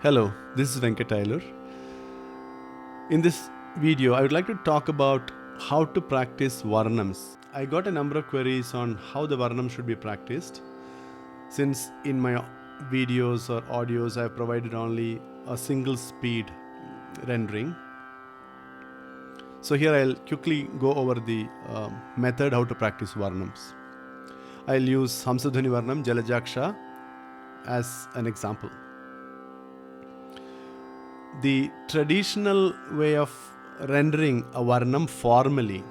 Hello, this is Venkat Taylor. In this video, I would like to talk about how to practice Varnams. I got a number of queries on how the Varnam should be practiced. Since in my videos or audios, I have provided only a single speed rendering. So here I'll quickly go over the method how to practice Varnams. I'll use Hamsadhwani Varnam Jalajaksha as an example. The traditional way of rendering a Varnam formally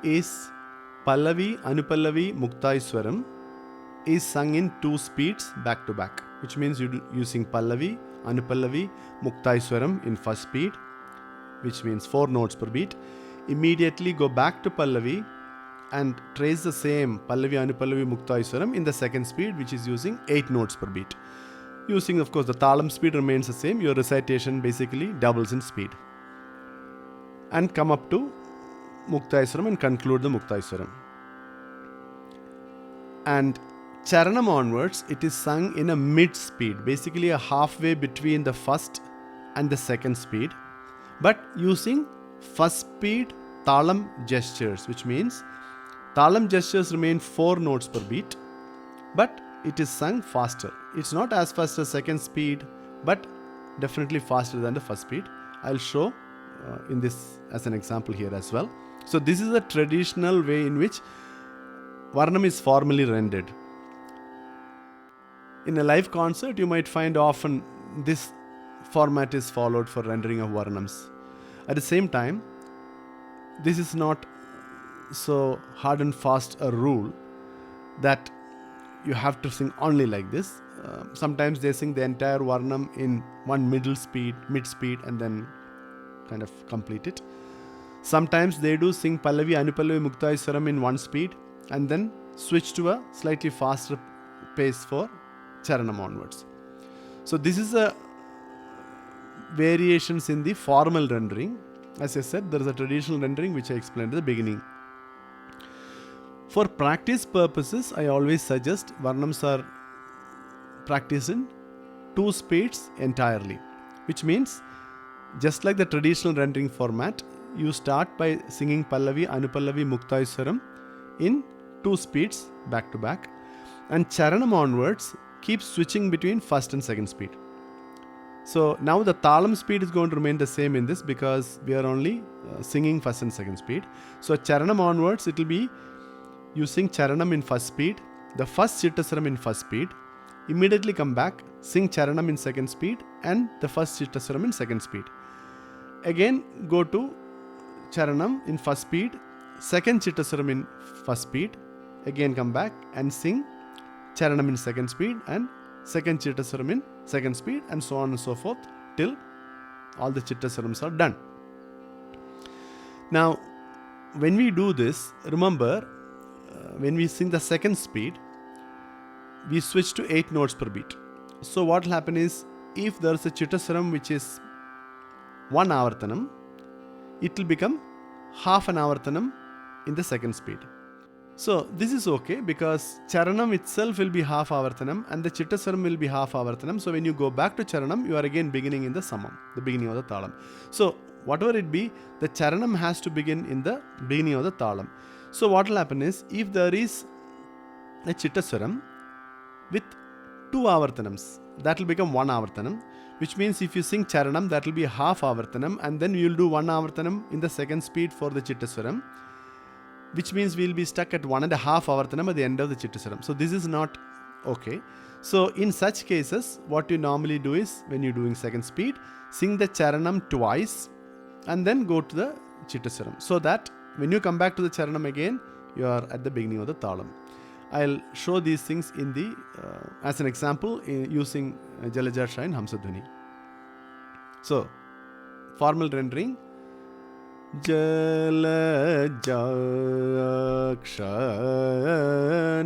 is Pallavi, Anupallavi, Muktaiswaram is sung in 2 speeds back to back, which means you're using Pallavi, Anupallavi, Muktaiswaram in first speed, which means 4 notes per beat. Immediately go back to Pallavi and trace the same Pallavi, Anupallavi, Muktaiswaram in the second speed, which is using 8 notes per beat. Using, of course, the talam speed remains the same. Your recitation basically doubles in speed. And come up to Muktaiswaram and conclude the Muktaiswaram. And Charanam onwards, it is sung in a mid speed, basically a halfway between the first and the second speed, but using first speed talam gestures, which means talam gestures remain 4 notes per beat, but it is sung faster. It's not as fast as second speed, but definitely faster than the first speed. I'll show in this as an example here as well. So this is a traditional way in which Varnam is formally rendered. In a live concert, you might find often this format is followed for rendering of Varnams. At the same time, this is not so hard and fast a rule that you have to sing only like this. Sometimes they sing the entire Varnam in one mid speed, and then kind of complete it. Sometimes they do sing Pallavi, Anupallavi, Muktaiswaram in one speed and then switch to a slightly faster pace for Charanam onwards. So this is a variations in the formal rendering. As I said, there is a traditional rendering which I explained at the beginning. For practice purposes, I always suggest Varnams are practiced in 2 speeds entirely, which means just like the traditional rendering format, you start by singing Pallavi, Anupallavi, Muktaiswaram in 2 speeds back to back, and Charanam onwards keep switching between first and second speed. So now the talam speed is going to remain the same in this because we are only singing first and second speed. So Charanam onwards, it will be you sing Charanam in first speed, the first Chittaswaram in first speed, immediately come back, sing Charanam in second speed and the first Chittaswaram in second speed. Again go to Charanam in first speed, second Chittaswaram in first speed, again come back and sing Charanam in second speed and second Chittaswaram in second speed, and so on and so forth till all the Chittaswarams are done. Now when we do this, remember when we sing the second speed, we switch to 8 notes per beat. So what will happen is, if there is a Chittaswaram which is 1 avartanam, it will become half an avartanam in the second speed. So this is okay because Charanam itself will be half avartanam and the Chittaswaram will be half avartanam. So when you go back to Charanam, you are again beginning in the Samam, the beginning of the Talam. So whatever it be, the Charanam has to begin in the beginning of the Talam. So what will happen is, if there is a Chittaswaram with 2 avartanams, that will become 1 avartanam, which means if you sing Charanam, that will be half avartanam, and then you will do 1 avartanam in the second speed for the Chittaswaram, which means we will be stuck at 1.5 avartanam at the end of the Chittaswaram. So this is not okay. So in such cases, what you normally do is, when you're doing second speed, sing the Charanam twice and then go to the Chittaswaram, so that when you come back to the Charanam again, you are at the beginning of the Talam. I'll show these things in the as an example using Jalajaksha and Hamsadhwani. So formal rendering. Jalajaksha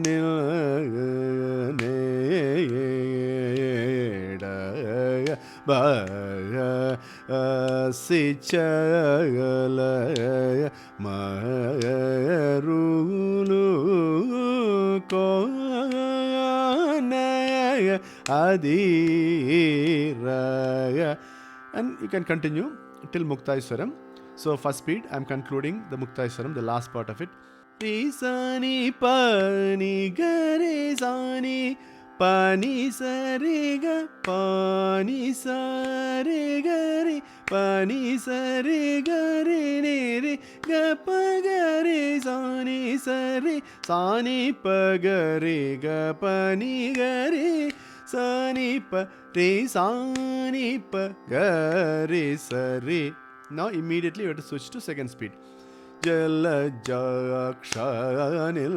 nilneda basichala marulu kone adi ra. And you can continue till Muktaiswaram. So first speed, I am concluding the Muktaiswaram, the last part of it. Re sa ni pa ni ga re sa ni pa ni sa re ga pa ni sa re ga re pa ni sa re ga re ne re ga pa ga re sa ni pa ga re ga pa ni ga re sa ni pa re sa ni pa ga re sa re. Now immediately you have to switch to second speed. Jalajakshanil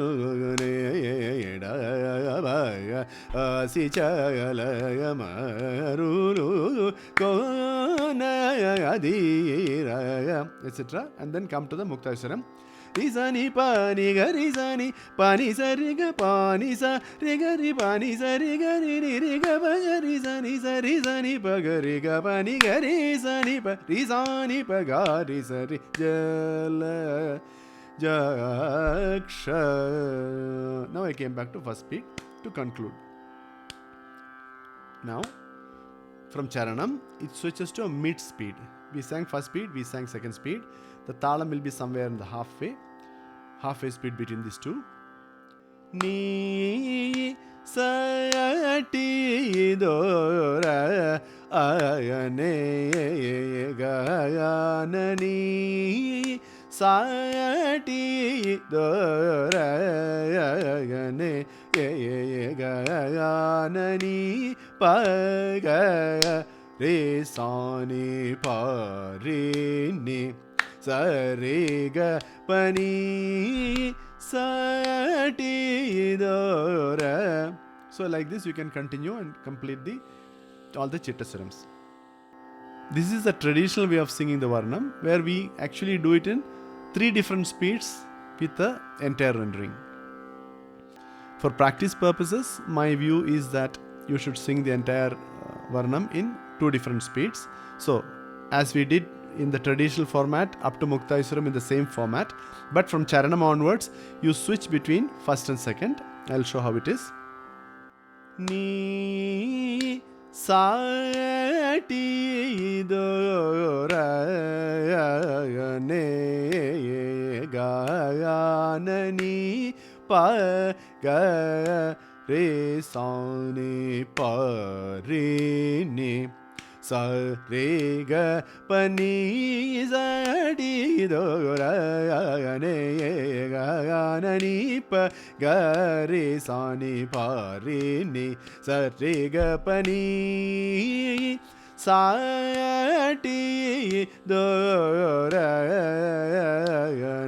etc. And then come to the Muktaiswaram. Rizani pani ga rizani pani sa riga pani sa riga ri pani sa riga ri ri riga pa ga rizani sa rizani pa ga riga pani ga rizani pa ga ri sa ri jala jaksha. Now I came back to first speed to conclude. Now from Charanam it switches to a mid speed. We sang first speed, we sang second speed. The talam will be somewhere in the halfway speed between these two. Ni sati dora ayane gayanani sati dora ayane gayanani paga re sani pa re ni sa re ga pa ni sa ti do ra. So like this you can continue and complete all the Chittaswarams. This is the traditional way of singing the Varnam, where we actually do it in 3 different speeds with the entire rendering. For practice purposes, my view is that you should sing the entire Varnam in 2 different speeds. So as we did in the traditional format up to Muktaiswaram in the same format, but from Charanam onwards you switch between first and second. I'll show how it is. Ni sa ti do ra ne ga na ni pa ga re sa ni pa re ni sa re ga pa ni sa ti do ra ne ga na ni pa ga re sa ni pa re ni sa re ga pa ni sa ti do ra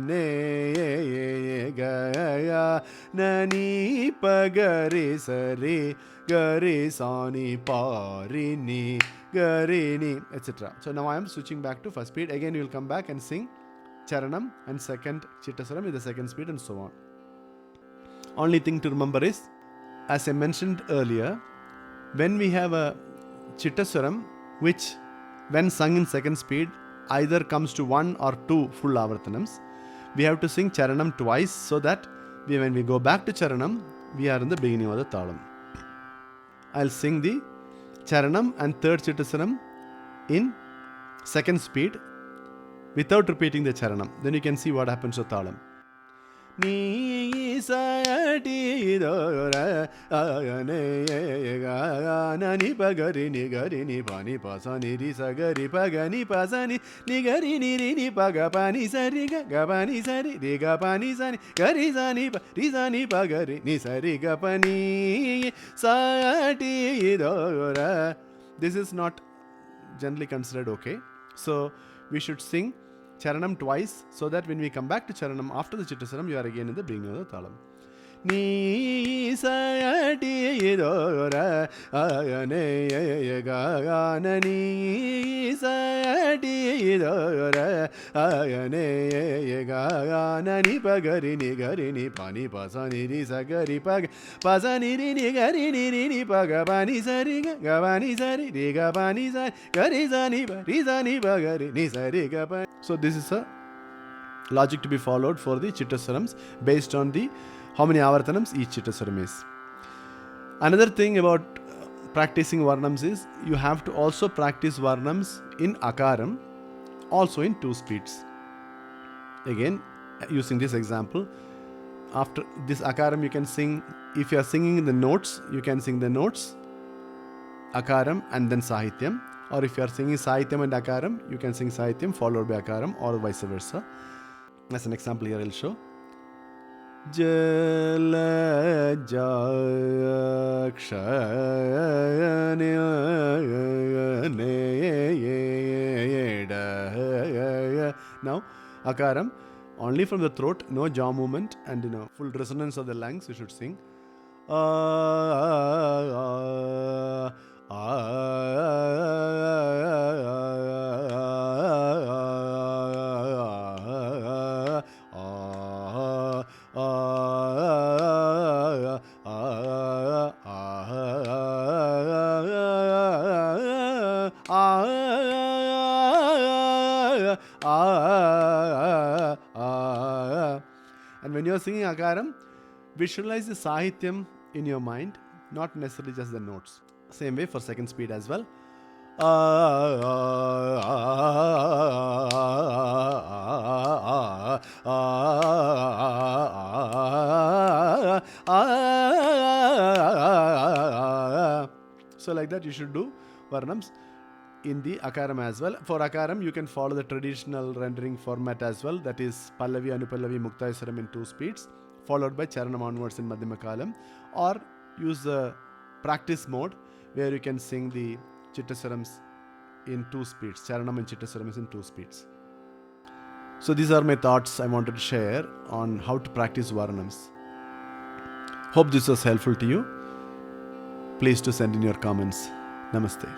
ne ga na ni pa ga re sa re ga re sa ni pa re ni ga re ni, etc. So now I am switching back to first speed. Again you will come back and sing Charanam and second Chittaswaram with the second speed and so on. Only thing to remember is, as I mentioned earlier, when we have a Chittaswaram which when sung in second speed either comes to 1 or 2 full avartanams, we have to sing Charanam twice so that when we go back to Charanam, we are in the beginning of the talam. I'll sing the Charanam and third Chittaswaram in second speed without repeating the Charanam. Then you can see what happens to talam. Ni sa ti do ra ne ga na ni pa ga ri ni pa ni pa sa ni ri sa ga ri pa ga ni pa sa ni ga ri ni pa ga pa ni sa ri ga pa ni sa ri ga pa ni sa ni ga ri sa ni pa ga ri ni sa ri ga pa ni sa ti do ra. This is not generally considered okay. So we should sing Charanam twice so that when we come back to Charanam after the Chittaswaram, you are again in the beginning of the talam. Ni sa ti do ra ne ga na ni sa ti do ra ne ga na ni pa ga ri ni pa ni pa sa ni ri sa ga ri pa sa ni ga ri ni pa ga pa ni sa ri ga pa ni sa ri ga pa ni sa ga ri sa ni pa ga ri ni sa ri ga pa. So this is a logic to be followed for the Chittaswarams based on the how many avartanams each Chittaswaram is. Another thing about practicing Varnams is you have to also practice Varnams in Akaram, also in 2 speeds. Again, using this example, after this Akaram you can sing, if you are singing the notes, you can sing the notes, Akaram and then Sahityam. Or if you are singing Sahityam and Akaram, you can sing Sahityam followed by Akaram, or vice versa. As an example here I'll show. Jala Now, Akaram, only from the throat, no jaw movement, and full resonance of the lungs, you should sing. And when you are singing Akaram, visualize the Sahityam in your mind, not necessarily just the notes. Same way for second speed as well. So like that you should do Varnams in the Akaram as well. For Akaram, you can follow the traditional rendering format as well. That is Pallavi, Anupallavi, Muktayaswaram in 2 speeds, followed by Charanam onwards in Madhyama Kalam. Or use the practice mode where you can sing the Chittaswarams in 2 speeds. Charanam and Chittaswaram is in 2 speeds. So these are my thoughts I wanted to share on how to practice Varnams. Hope this was helpful to you. Please to send in your comments. Namaste.